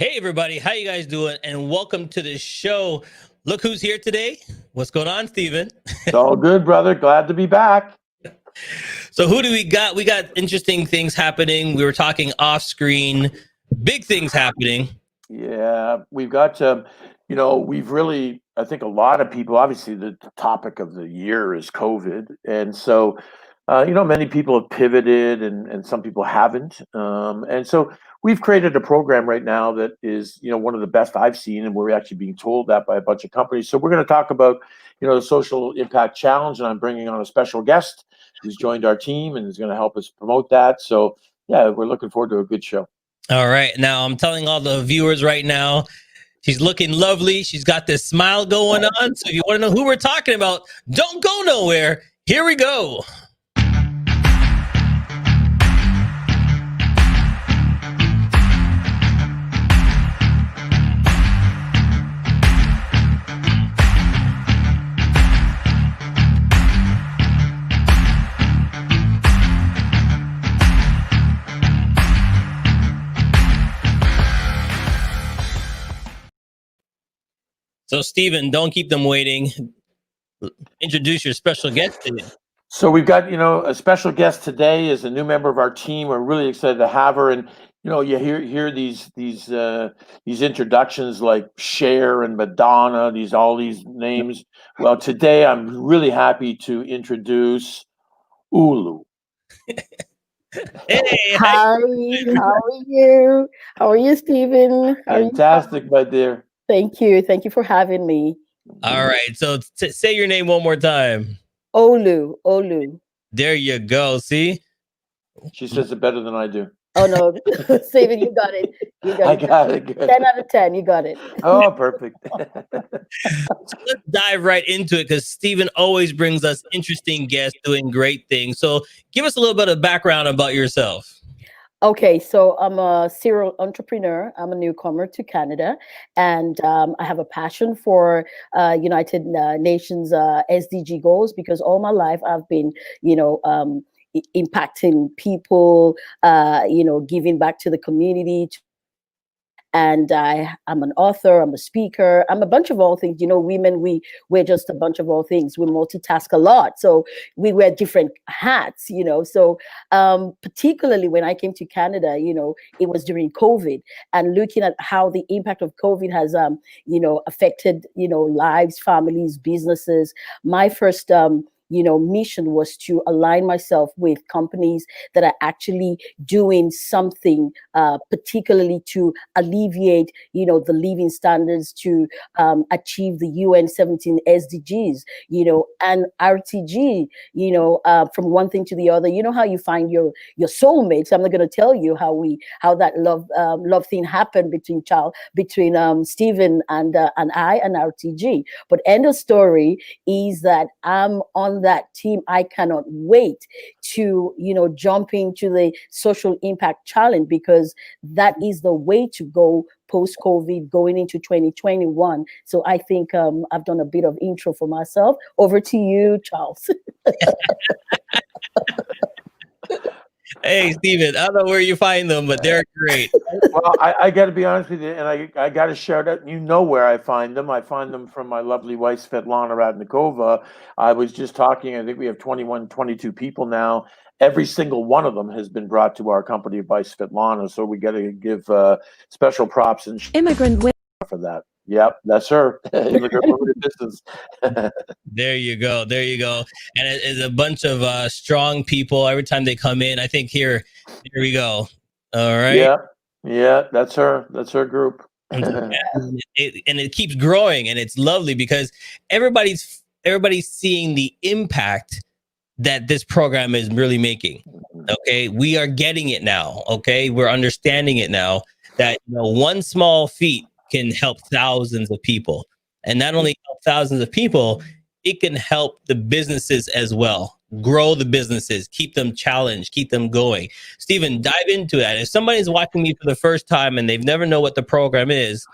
Hey everybody, how you guys doing? And welcome to the show. Look who's here today. What's going on, Stephen? It's all good, brother. Glad to be back. So who do we got? We got interesting things happening. We were talking off screen, big things happening. Yeah, we've got we've really, I think a lot of people, obviously the topic of the year is COVID. And so, many people have pivoted and some people haven't. And so we've created a program right now that is, one of the best I've seen. And we're actually being told that by a bunch of companies. So we're going to talk about, the Social Impact Challenge. And I'm bringing on a special guest who's joined our team and is going to help us promote that. So, yeah, we're looking forward to a good show. All right. Now I'm telling all the viewers right now, she's looking lovely. She's got this smile going on. So if you want to know who we're talking about, don't go nowhere. Here we go. So, Stephen, don't keep them waiting. Introduce your special guest today. So we've got, a special guest today is a new member of our team. We're really excited to have her. And, you hear these introductions like Cher and Madonna, all these names. Well, today I'm really happy to introduce Oolu. Hey, Hi, how are you? How are you, Stephen? Fantastic, my dear. Thank you. Thank you for having me. All right. So say your name one more time. Oolu. There you go. See? She says it better than I do. Oh, no. Stephen, you got it. I got it. Good. 10 out of 10. You got it. Oh, perfect. So let's dive right into it because Stephen always brings us interesting guests doing great things. So give us a little bit of background about yourself. Okay, so I'm a serial entrepreneur. I'm a newcomer to Canada, and I have a passion for United Nations SDG goals because all my life I've been, impacting people, giving back to the community. And I'm an author, I'm a speaker, I'm a bunch of all things. Women, we're just a bunch of all things. We multitask a lot. So we wear different hats, So particularly when I came to Canada, it was during COVID, and looking at how the impact of COVID has, affected, lives, families, businesses. My first mission was to align myself with companies that are actually doing something, particularly to alleviate, the living standards to achieve the UN 17 SDGs, and RTG, from one thing to the other. You know how you find your soulmates. I'm not going to tell you how that love thing happened between Stephen and I and RTG. But end of story is that I'm on that team. I cannot wait to jump into the social impact challenge because that is the way to go post-COVID going into 2021. So I think I've done a bit of intro for myself. Over to you, Charles. Hey, Stephen, I don't know where you find them, but they're great. Well, I got to be honest with you, and I got to shout out. You know where I find them. I find them from my lovely wife, Svetlana Radnikova. I was just talking, I think we have 21, 22 people now. Every single one of them has been brought to our company by Svetlana. So we got to give special props and immigrant women for that. Yep, that's her. Immigrant women business. There you go. And it's a bunch of strong people. Every time they come in, I think here we go. All right. Yeah, that's her. That's her group. And it keeps growing, and it's lovely because everybody's seeing the impact that this program is really making. Okay, we are getting it now. Okay, we're understanding it now that one small feat can help thousands of people, and not only help thousands of people, it can help the businesses as well. Grow the businesses, keep them challenged, keep them going. Stephen, dive into that. If somebody's watching me for the first time and they've never know what the program is,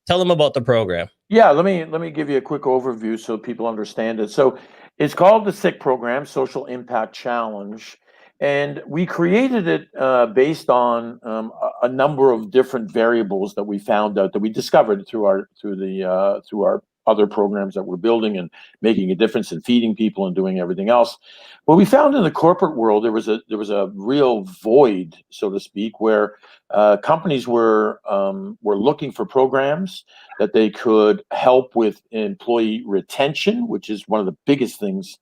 tell them about the program. Yeah, let me give you a quick overview so people understand it. So it's called the SIC program, Social Impact Challenge. And we created it based on a number of different variables that we found out, that we discovered through our other programs that we're building and making a difference and feeding people and doing everything else. But we found in the corporate world there was a real void, so to speak, where companies were looking for programs that they could help with employee retention, which is one of the biggest things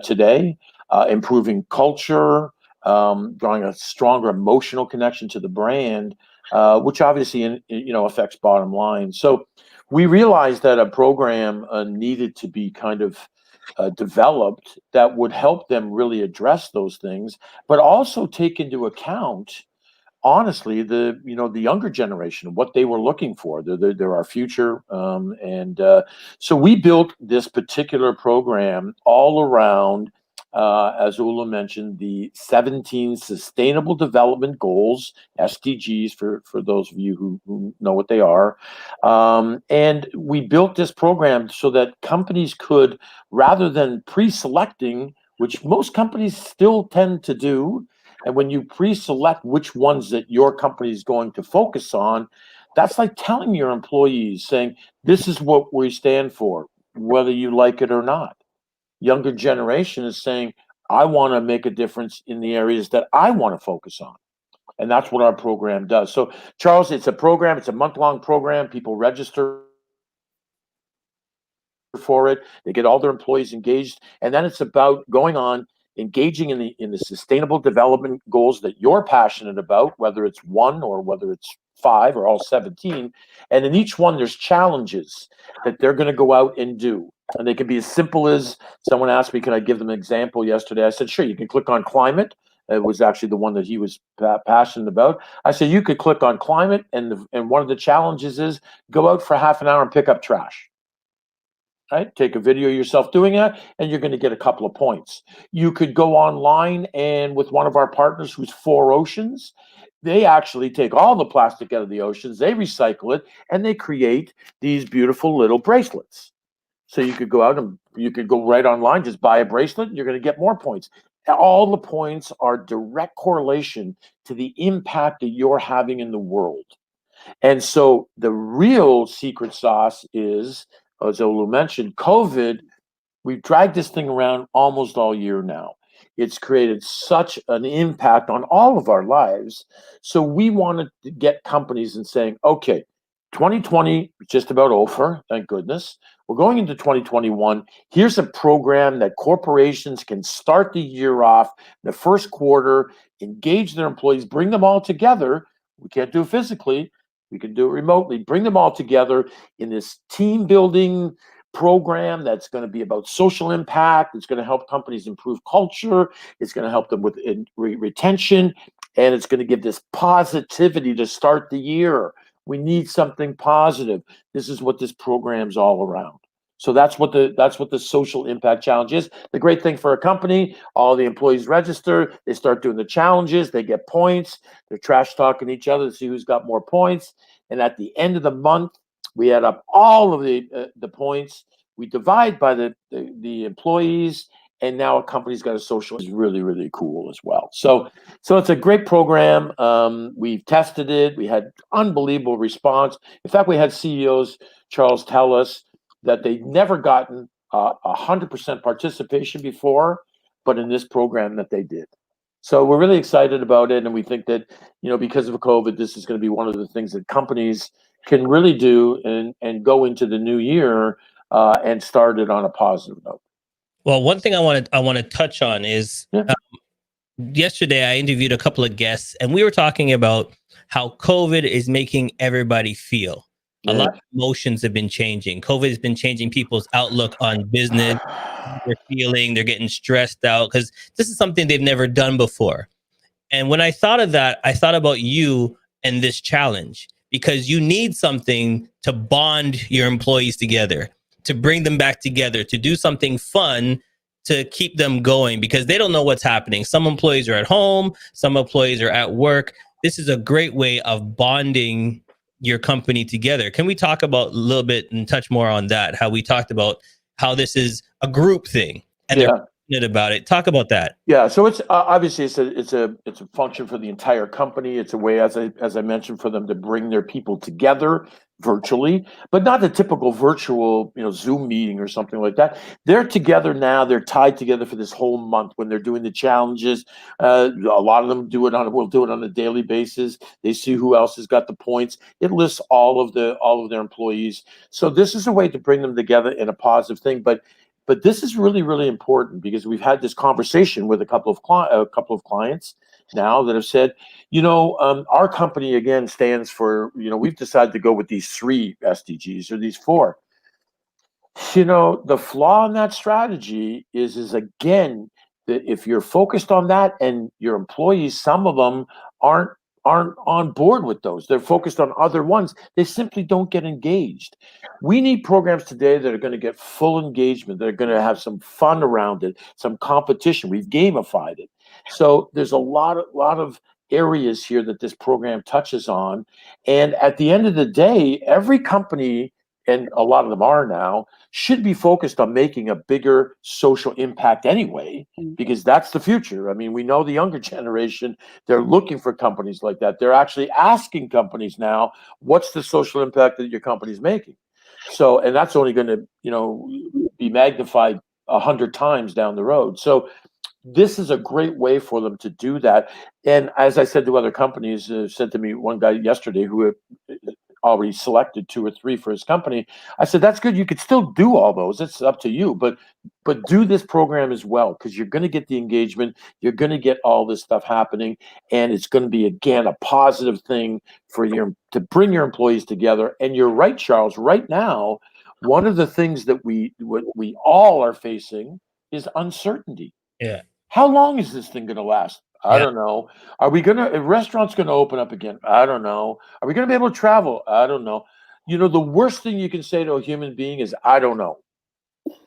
today, improving culture, drawing a stronger emotional connection to the brand, which obviously affects bottom line. So we realized that a program needed to be kind of developed that would help them really address those things, but also take into account, honestly, the younger generation, what they were looking for. They're our future, and so we built this particular program all around, as Oolu mentioned, the 17 Sustainable Development Goals, SDGs, for those of you who know what they are. And we built this program so that companies could, rather than pre-selecting, which most companies still tend to do, and when you pre-select which ones that your company is going to focus on, that's like telling your employees, saying, this is what we stand for, whether you like it or not. Younger generation is saying, I want to make a difference in the areas that I want to focus on. And that's what our program does. So, Charles, it's a program. It's a month-long program. People register for it. They get all their employees engaged. And then it's about going on, engaging in the sustainable development goals that you're passionate about, whether it's one or whether it's 5 or all 17. And in each one, there's challenges that they're going to go out and do. And they can be as simple as, someone asked me, can I give them an example yesterday? I said, sure, you can click on climate. It was actually the one that he was passionate about. I said, you could click on climate, and one of the challenges is go out for half an hour and pick up trash. Right? Take a video of yourself doing that, and you're going to get a couple of points. You could go online, and with one of our partners who's 4Oceans, they actually take all the plastic out of the oceans, they recycle it, and they create these beautiful little bracelets. So you could go out and you could go right online, just buy a bracelet, and you're going to get more points. All the points are direct correlation to the impact that you're having in the world. And so the real secret sauce is, as Oolu mentioned, COVID. We've dragged this thing around almost all year now. It's created such an impact on all of our lives. So we wanted to get companies and saying, okay, 2020 is just about over, thank goodness. We're going into 2021. Here's a program that corporations can start the year off in the first quarter, engage their employees, bring them all together. We can't do it physically. We can do it remotely. Bring them all together in this team building program that's going to be about social impact. It's going to help companies improve culture. It's going to help them with retention. And it's going to give this positivity to start the year. We need something positive. This is what this program's all around. So that's what the social impact challenge is. The great thing for a company, all the employees register, they start doing the challenges, they get points, they're trash talking each other to see who's got more points. And at the end of the month, we add up all of the points. We divide by the employees, and now a company's got a social. Is really, really cool as well. So it's a great program. We've tested it. We had unbelievable response. In fact, we had CEOs, Charles, tell us that they'd never gotten 100% participation before, but in this program that they did. So we're really excited about it, and we think that, because of COVID, this is going to be one of the things that companies can really do and go into the new year and start it on a positive note. Well, one thing I want to touch on is yesterday I interviewed a couple of guests, and we were talking about how COVID is making everybody feel. A lot of emotions have been changing. COVID has been changing people's outlook on business. They're feeling, they're getting stressed out because this is something they've never done before. And when I thought of that, I thought about you and this challenge, because you need something to bond your employees together, to bring them back together, to do something fun to keep them going, because they don't know what's happening. Some employees are at home, some employees are at work. This is a great way of bonding your company together. Can we talk about a little bit and touch more on that? How we talked about how this is a group thing, and they're passionate about it. Talk about that. Yeah, so it's obviously it's a function for the entire company. It's a way, as I mentioned, for them to bring their people together virtually, but not the typical virtual, Zoom meeting or something like that. They're together now. They're tied together for this whole month when they're doing the challenges. A lot of them will do it on a daily basis. They see who else has got the points. It lists all of their employees. So this is a way to bring them together in a positive thing, but this is really, really important because we've had this conversation with a couple of clients now that have said, our company again stands for, we've decided to go with these 3 SDGs or these 4. The flaw in that strategy is again that if you're focused on that and your employees, some of them aren't on board with those. They're focused on other ones. They simply don't get engaged. We need programs today that are going to get full engagement. They're going to have some fun around it, some competition. We've gamified it. So there's a lot of areas here that this program touches on. And at the end of the day, every company, and a lot of them are now, should be focused on making a bigger social impact anyway, because that's the future. I mean, we know the younger generation, they're looking for companies like that. They're actually asking companies now, what's the social impact that your company's making? So, and that's only going to, be magnified 100 times down the road. So this is a great way for them to do that. And as I said to other companies, said to me one guy yesterday who already selected 2 or 3 for his company. I said, that's good. You could still do all those. It's up to you, but do this program as well, because you're going to get the engagement. You're going to get all this stuff happening. And it's going to be, again, a positive thing for to bring your employees together. And you're right, Charles, right now, one of the things that we all are facing is uncertainty. Yeah. How long is this thing going to last? I don't know. Are restaurants going to open up again? I don't know. Are we going to be able to travel? I don't know. The worst thing you can say to a human being is, I don't know,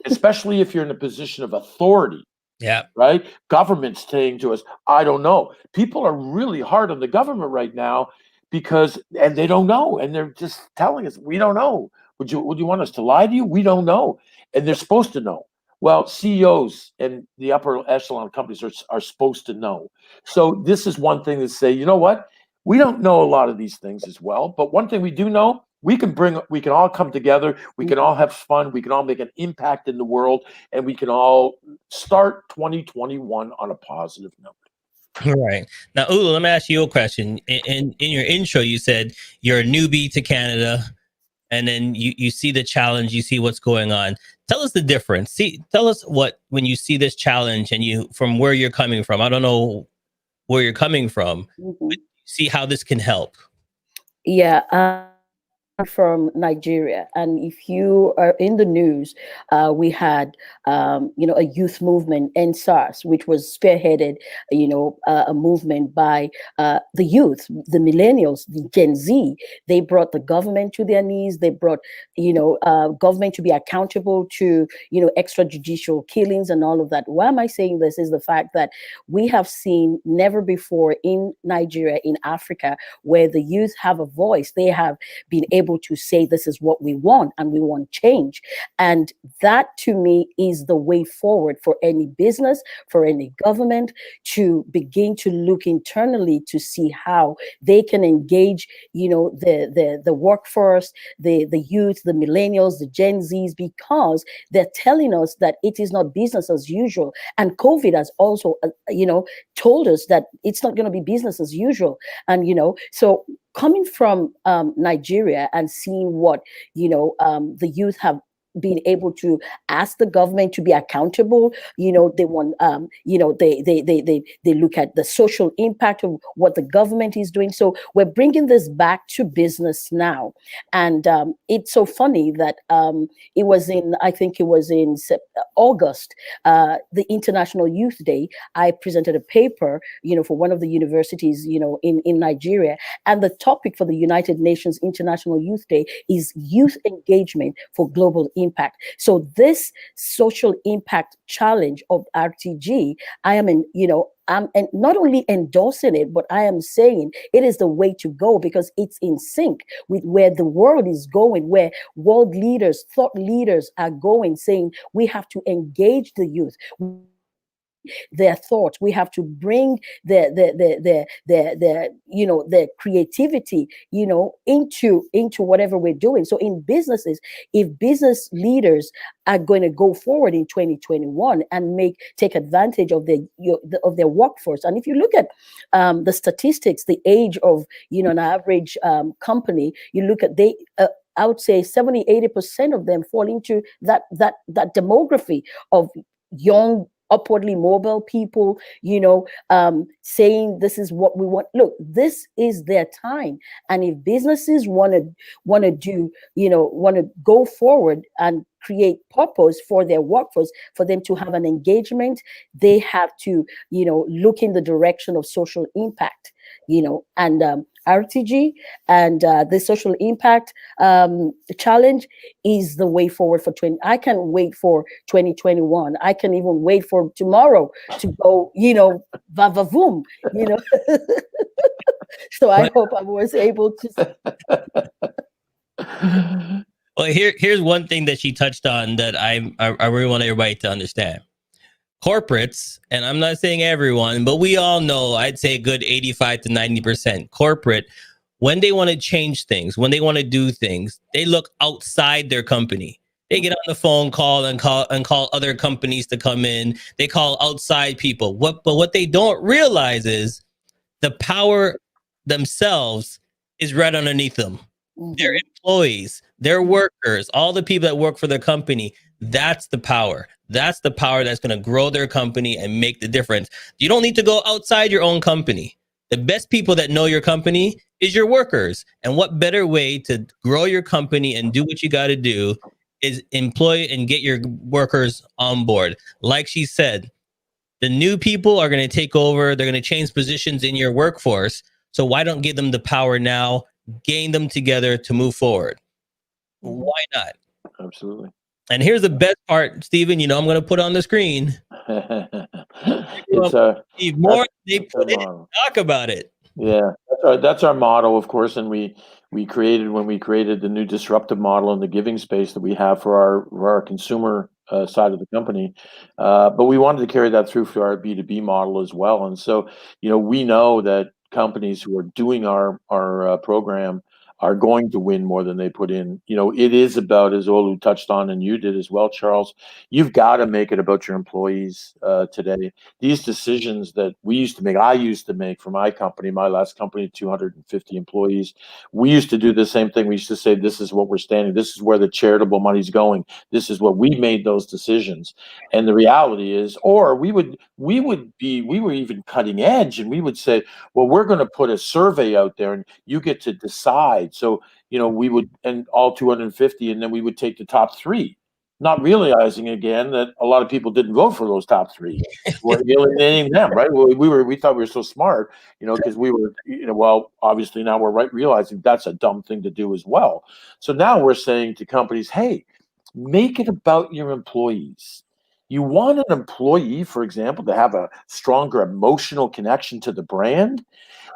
especially if you're in a position of authority. Yeah. Right? Government's saying to us, I don't know. People are really hard on the government right now and they don't know. And they're just telling us, we don't know. Would you want us to lie to you? We don't know. And they're supposed to know. Well, CEOs and the upper echelon companies are supposed to know. So this is one thing to say, you know what? We don't know a lot of these things as well. But one thing we do know, we can all come together. We can all have fun. We can all make an impact in the world. And we can all start 2021 on a positive note. Right. Now, Oolu, let me ask you a question. In your intro, you said you're a newbie to Canada, and then you see the challenge, you see what's going on. Tell us the difference. Tell us when you see this challenge and from where you're coming from. I don't know where you're coming from, but see how this can help. Yeah. From Nigeria, and if you are in the news, we had a youth movement, NSARS, which was spearheaded, a movement by the youth, the millennials, the Gen Z. They brought the government to their knees. They brought government to be accountable to extrajudicial killings and all of that. Why am I saying this? Is the fact that we have seen never before in Nigeria, in Africa, where the youth have a voice. They have been able to say, this is what we want, and we want change. And that, to me, is the way forward for any business, for any government, to begin to look internally to see how they can engage, the workforce, the youth, the millennials, the Gen Zs, because they're telling us that it is not business as usual. And COVID has also, told us that it's not going to be business as usual. And, so coming from Nigeria and seeing what the youth have been able to ask the government to be accountable, they want, they look at the social impact of what the government is doing. So we're bringing this back to business now, and it's so funny that I think it was in August, the International Youth Day. I presented a paper, for one of the universities, in Nigeria, and the topic for the United Nations International Youth Day is youth engagement for global impact. So this social impact challenge of RTG, I'm not only endorsing it, but I am saying it is the way to go, because it's in sync with where the world is going, where world leaders, thought leaders are going, saying we have to engage the youth. their thoughts. We have to bring their creativity, into whatever we're doing. So in businesses, if business leaders are going to go forward in 2021 and take advantage of their workforce, and if you look at the statistics, the age of an average company, you look at I would say 70-80% of them fall into that demography of young, upwardly mobile people, saying this is what we want. Look, this is their time. And if businesses want to go forward and create purpose for their workforce, for them to have an engagement, they have to, look in the direction of social impact, and RTG and the social impact challenge is the way forward for 20. I can't wait for 2021. I can even wait for tomorrow to go, va-va-voom, So I hope I was able to. Well, here's one thing that she touched on that I really want everybody to understand. Corporates, and I'm not saying everyone, but we all know, I'd say a good 85 to 90% corporate, when they want to change things, when they want to do things, they look outside their company. They get on the phone call and call other companies to come in. They call outside people. But what they don't realize is the power themselves is right underneath them. Mm-hmm. Their employees, their workers, all the people that work for their company. That's the power. That's the power that's going to grow their company and make the difference. You don't need to go outside your own company. The best people that know your company is your workers. And what better way to grow your company and do what you got to do is employ and get your workers on board. Like she said, the new people are going to take over. They're going to change positions in your workforce. So why don't give them the power now, gain them together to move forward? Why not? Absolutely. And here's the best part, Stephen, I'm going to put on the screen. Steve Moore, they put it, talk about it. Yeah, that's our motto, of course. And when we created the new disruptive model in the giving space that we have for our consumer side of the company. But we wanted to carry that through for our B2B model as well. And so, we know that companies who are doing our program are going to win more than they put in. It is about, as Oolu touched on, and you did as well, Charles, you've got to make it about your employees today. These decisions that I used to make for my company, my last company, 250 employees, we used to do the same thing. We used to say, this is what we're standing. This is where the charitable money's going. This is what we made those decisions. And the reality is, or we were even cutting edge, and we would say, well, we're going to put a survey out there and you get to decide. So, we would, and all 250, and then we would take the top 3, not realizing again that a lot of people didn't vote for those top 3. We're alienating them, right? We thought we were so smart, because we were, well, obviously now we're realizing that's a dumb thing to do as well. So now we're saying to companies, hey, make it about your employees. You want an employee, for example, to have a stronger emotional connection to the brand.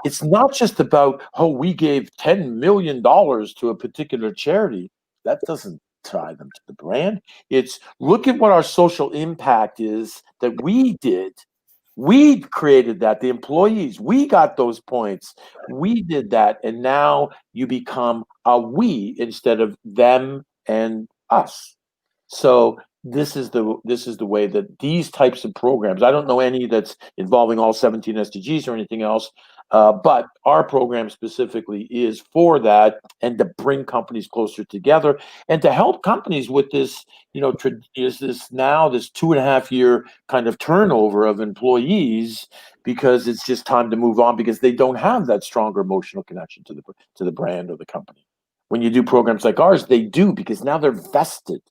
It's not just about, we gave $10 million to a particular charity. That doesn't tie them to the brand. It's, look at what our social impact is that we did. We created that, the employees. We got those points. We did that. And now you become a we instead of them and us. So this is the way that these types of programs, I don't know any that's involving all 17 SDGs or anything else, but our program specifically is for that, and to bring companies closer together and to help companies with this, is this 2.5 year kind of turnover of employees, because it's just time to move on, because they don't have that stronger emotional connection to the brand or the company. When you do programs like ours, they do, because now they're vested.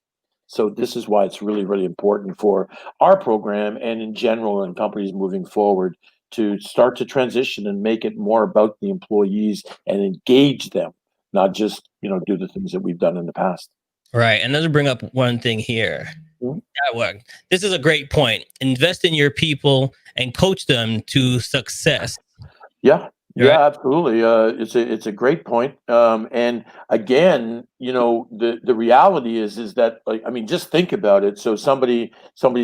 So this is why it's really, really important for our program and in general and companies moving forward to start to transition and make it more about the employees and engage them, not just, do the things that we've done in the past. Right. And let's bring up one thing here. Mm-hmm. This is a great point. Invest in your people and coach them to success. Yeah. right? Yeah, absolutely. It's a great point. And again, the reality is that, like, I mean, just think about it. So somebody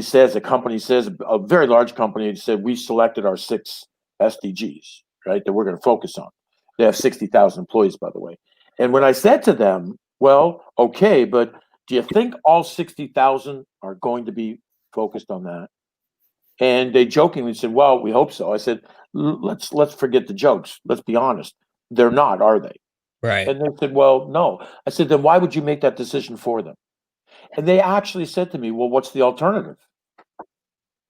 says, a company says, a very large company said, we selected our 6 SDGs, right, that we're going to focus on. They have 60,000 employees, by the way. And when I said to them, well, okay, but do you think all 60,000 are going to be focused on that? And they jokingly said, well, we hope so. I said, let's forget the jokes. Let's be honest. They're not, are they? Right. And they said, well, no. I said, then why would you make that decision for them? And they actually said to me, well, what's the alternative?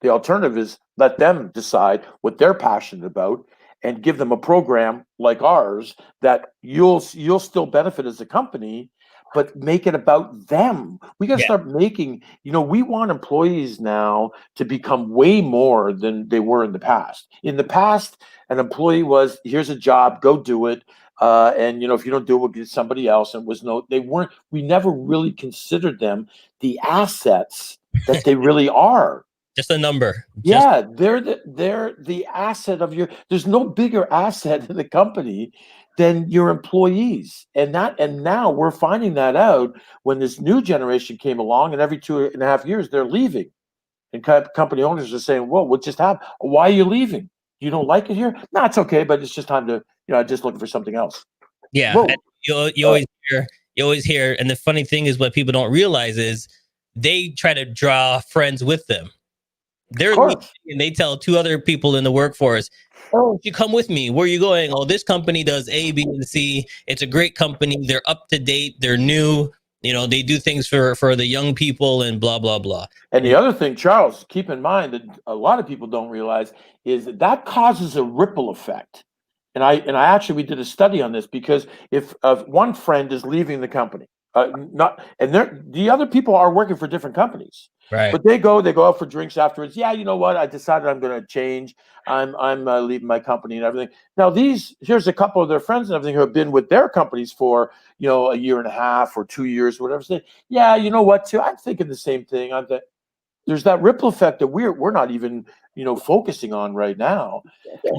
The alternative is let them decide what they're passionate about and give them a program like ours that you'll still benefit as a company, but make it about them. We got to Yeah. start making, we want employees now to become way more than they were in the past. In the past, an employee was, here's a job, go do it. And if you don't do it, we'll get somebody else. And we never really considered them the assets that they really are. Just a number. Yeah, they're the asset of there's no bigger asset in the company than your employees. And now we're finding that out when this new generation came along, and every 2.5 years they're leaving. And company owners are saying, well, what just happened? Why are you leaving? You don't like it here? No, it's okay, but it's just time to, just looking for something else. Yeah. Whoa. And you always hear, and the funny thing is what people don't realize is they try to draw friends with them. They're leaving and they tell 2 other people in the workforce, oh, you come with me. Where are you going? Oh, this company does A, B, and C. It's a great company. They're up to date. They're new. They do things for the young people and blah, blah, blah. And the other thing, Charles, keep in mind that a lot of people don't realize is that causes a ripple effect. And I we did a study on this, because if one friend is leaving the company, the other people are working for different companies, right? But they go out for drinks afterwards. Yeah, you know what? I decided I'm going to change. I'm leaving my company and everything. Now here's a couple of their friends and everything who have been with their companies for a 1.5 or 2 years, or whatever. Say, yeah, you know what? Too, I'm thinking the same thing. There's that ripple effect that we're not even focusing on right now.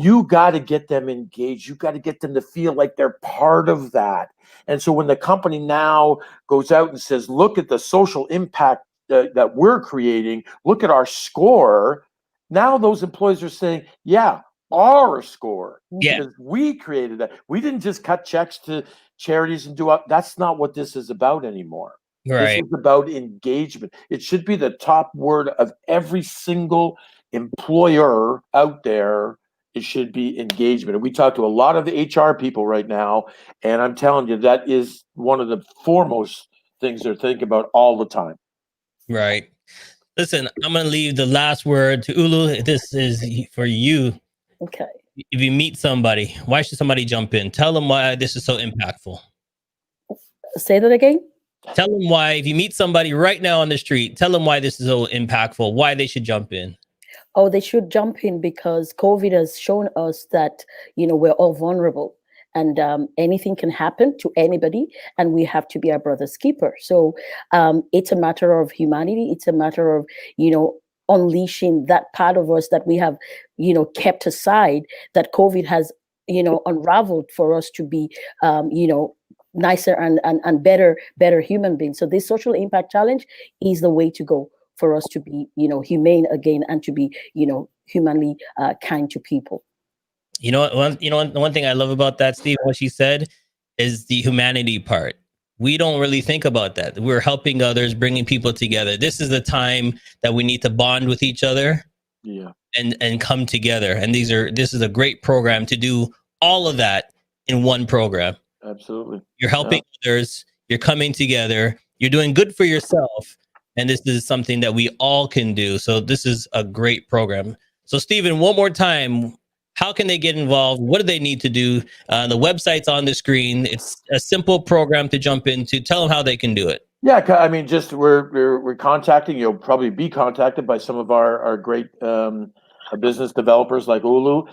You got to get them engaged. You got to get them to feel like they're part of that. And so when the company now goes out and says, look at the social impact that we're creating, look at our score, now those employees are saying, yeah, our score, because we created that. We didn't just cut checks to charities and that's not what this is about anymore. Right. This is about engagement. It should be the top word of every single employer out there. It should be engagement. And we talk to a lot of HR people right now, and I'm telling you, that is one of the foremost things they're thinking about all the time. Right. Listen, I'm going to leave the last word to Oolu. This is for you. Okay. If you meet somebody, why should somebody jump in? Tell them why this is so impactful. Say that again. Tell them why, if you meet somebody right now on the street, tell them why this is so impactful, why they should jump in. Oh, they should jump in because COVID has shown us that, we're all vulnerable, and anything can happen to anybody, and we have to be our brother's keeper. So it's a matter of humanity. It's a matter of, unleashing that part of us that we have, kept aside, that COVID has, unraveled for us to be, nicer and better human beings. So this social impact challenge is the way to go for us to be, humane again, and to be, humanly kind to people. One thing I love about that, Steve, what she said is the humanity part. We don't really think about that. We're helping others, bringing people together. This is the time that we need to bond with each other, and come together. And this is a great program to do all of that in one program. Absolutely. You're helping others, you're coming together, you're doing good for yourself. And this is something that we all can do. So this is a great program. So Stephen, one more time, how can they get involved? What do they need to do? The website's on the screen. It's a simple program to jump into. Tell them how they can do it. Yeah, I mean, just we're contacting. You'll probably be contacted by some of our great business developers like Oolu,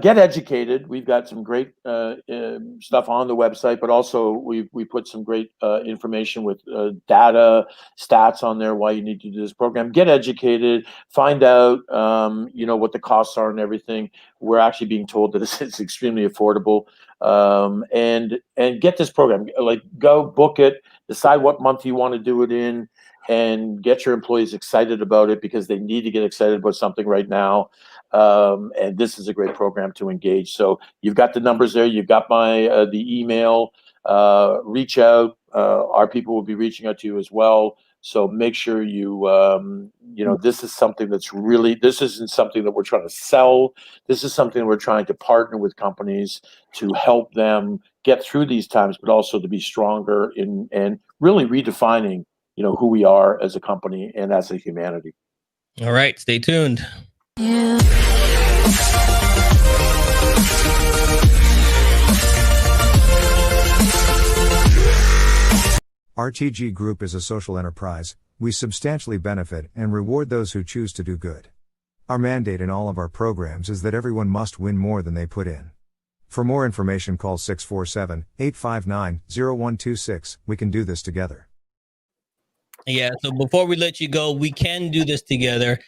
get educated. We've got some great stuff on the website, but also we put some great information with data, stats on there, why you need to do this program. Get educated, find out, what the costs are and everything. We're actually being told that it's extremely affordable. And get this program, like go book it, decide what month you want to do it in, and get your employees excited about it because they need to get excited about something right now. And this is a great program to engage. So you've got the numbers there. You've got the email. Reach out. Our people will be reaching out to you as well. So make sure this is something that's really, this isn't something that we're trying to sell. This is something we're trying to partner with companies to help them get through these times, but also to be stronger and really redefining who we are as a company and as a humanity. All right, stay tuned. RTG Group is a social enterprise. We substantially benefit and reward those who choose to do good. Our mandate in all of our programs is that everyone must win more than they put in. For more information, call 647-859-0126. We can do this together. Yeah, so before we let you go, we can do this together.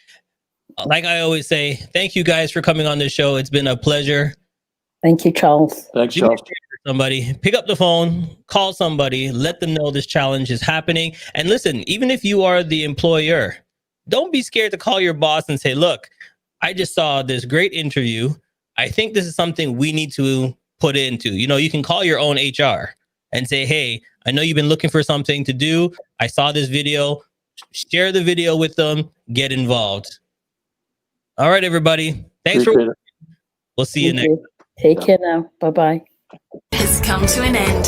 Like I always say, thank you guys for coming on this show. It's been a pleasure. Thank you, Charles. Thanks, Charles. Somebody pick up the phone, call somebody, let them know this challenge is happening. And listen, even if you are the employer, don't be scared to call your boss and say, look, I just saw this great interview. I think this is something we need to put into. You can call your own HR and say, hey, I know you've been looking for something to do. I saw this video. Share the video with them. Get involved. All right, everybody. Thanks for watching. We'll see you next. Take care now. Bye-bye. Has come to an end.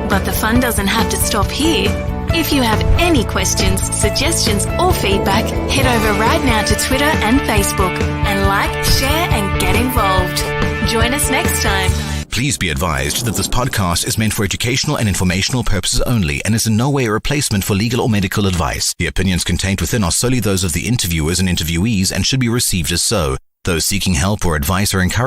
But the fun doesn't have to stop here. If you have any questions, suggestions, or feedback, head over right now to Twitter and Facebook and like, share, and get involved. Join us next time. Please be advised that this podcast is meant for educational and informational purposes only and is in no way a replacement for legal or medical advice. The opinions contained within are solely those of the interviewers and interviewees and should be received as so. Those seeking help or advice are encouraged